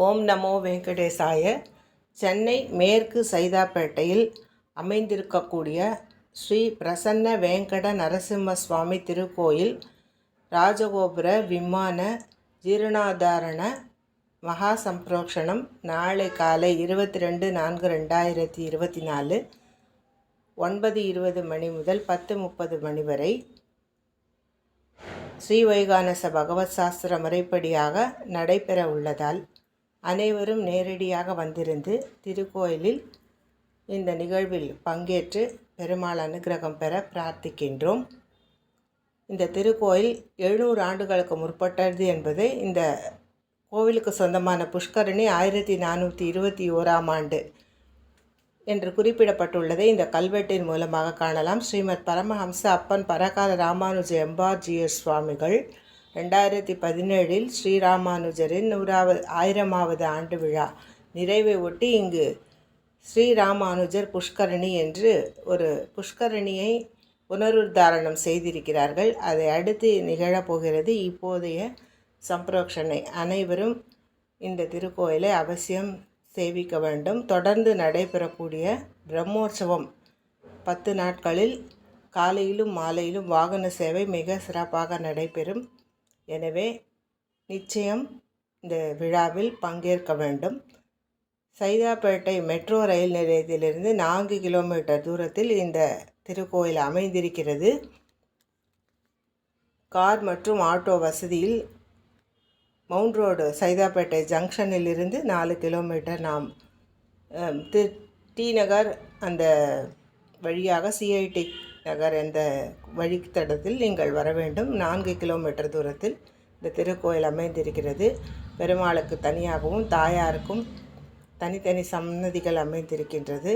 ஓம் நமோ வெங்கடேசாய. சென்னை மேற்கு சைதாப்பேட்டையில் அமைந்திருக்கக்கூடிய ஸ்ரீ பிரசன்ன வேங்கட நரசிம்ம சுவாமி திருக்கோயில் ராஜகோபுர விமான ஜீர்ணோத்தாரண மகா சம்பிரோக்ஷணம் நாளை காலை 22/4/2024 9:20 மணி முதல் 10:30 மணி வரை ஸ்ரீ வைகானச பகவத் சாஸ்திர முறைப்படியாக நடைபெற உள்ளதால் அனைவரும் நேரடியாக வந்திருந்து திருக்கோயிலில் இந்த நிகழ்வில் பங்கேற்று பெருமாள் அனுகிரகம் பெற பிரார்த்திக்கின்றோம். இந்த திருக்கோயில் 700 ஆண்டுகளுக்கு முற்பட்டது என்பது இந்த கோவிலுக்கு சொந்தமான புஷ்கரணி 1421ஆம் ஆண்டு என்று குறிப்பிடப்பட்டுள்ளதை இந்த கல்வெட்டின் மூலமாக காணலாம். ஸ்ரீமத் பரமஹம்ச அப்பன் பரகால ராமானுஜ எம்பார்ஜியஸ் சுவாமிகள் 2017 ஸ்ரீராமானுஜரின் 1000வது ஆண்டு விழா நிறைவை ஒட்டி இங்கு ஸ்ரீராமானுஜர் புஷ்கரணி என்று ஒரு புஷ்கரணியை புனருத்தாரணம் செய்திருக்கிறார்கள். அதை அடுத்து நிகழப்போகிறது இப்போதைய சம்பிரோக்ஷனை. அனைவரும் இந்த திருக்கோயிலை அவசியம் சேவிக்க வேண்டும். தொடர்ந்து நடைபெறக்கூடிய பிரம்மோற்சவம் 10 நாட்களில் காலையிலும் மாலையிலும் வாகன சேவை மிக சிறப்பாக நடைபெறும். எனவே நிச்சயம் இந்த விழாவில் பங்கேற்க வேண்டும். சைதாப்பேட்டை மெட்ரோ ரயில் நிலையத்திலிருந்து 4 கிலோமீட்டர் தூரத்தில் இந்த திருக்கோயில் அமைந்திருக்கிறது. கார் மற்றும் ஆட்டோ வசதியில் மவுண்ட் ரோடு சைதாப்பேட்டை ஜங்ஷனில் இருந்து 4 கிலோமீட்டர் நாம் டி நகர் அந்த வழியாக சிஐடி நகர் என்ற வழித்தடத்தில் நீங்கள் வர வேண்டும். 4 கிலோமீட்டர் தூரத்தில் இந்த திருக்கோயில் அமைந்திருக்கிறது. பெருமாளுக்கு தனியாகவும் தாயாருக்கும் தனித்தனி சன்னதிகள் அமைந்திருக்கின்றது.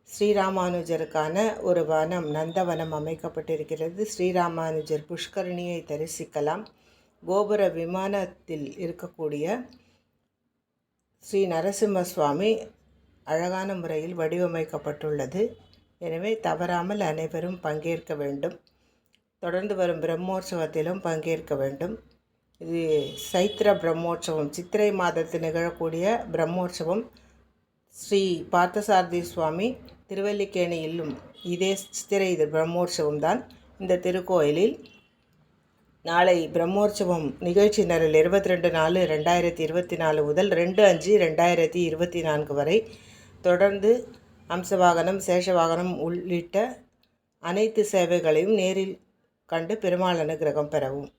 ஸ்ரீராமானுஜருக்கான ஒரு வனம் நந்தவனம் அமைக்கப்பட்டிருக்கிறது. ஸ்ரீராமானுஜர் புஷ்கரணியை தரிசிக்கலாம். கோபுர விமானத்தில் இருக்கக்கூடிய ஸ்ரீ நரசிம்ம சுவாமி அழகான முறையில் வடிவமைக்கப்பட்டுள்ளது. எனவே தவறாமல் அனைவரும் பங்கேற்க வேண்டும். தொடர்ந்து வரும் பிரம்மோற்சவத்திலும் பங்கேற்க வேண்டும். இது சைத்திர பிரம்மோற்சவம், சித்திரை மாதத்தில் நிகழக்கூடிய பிரம்மோற்சவம். ஸ்ரீ பார்த்தசாரதி சுவாமி திருவல்லிக்கேணியிலும் இதே சித்திரை பிரம்மோற்சவம்தான். இந்த திருக்கோயிலில் நாளை பிரம்மோற்சவம் நிகழ்ச்சி நிரல் 22/4/2024 முதல் 2/5/2024 வரை தொடர்ந்து அம்சவாகனம், சேஷவாகனம் உள்ளிட்ட அனைத்து சேவைகளையும் நேரில் கண்டு பெருமாள் அனுகிரகம் பெறவும்.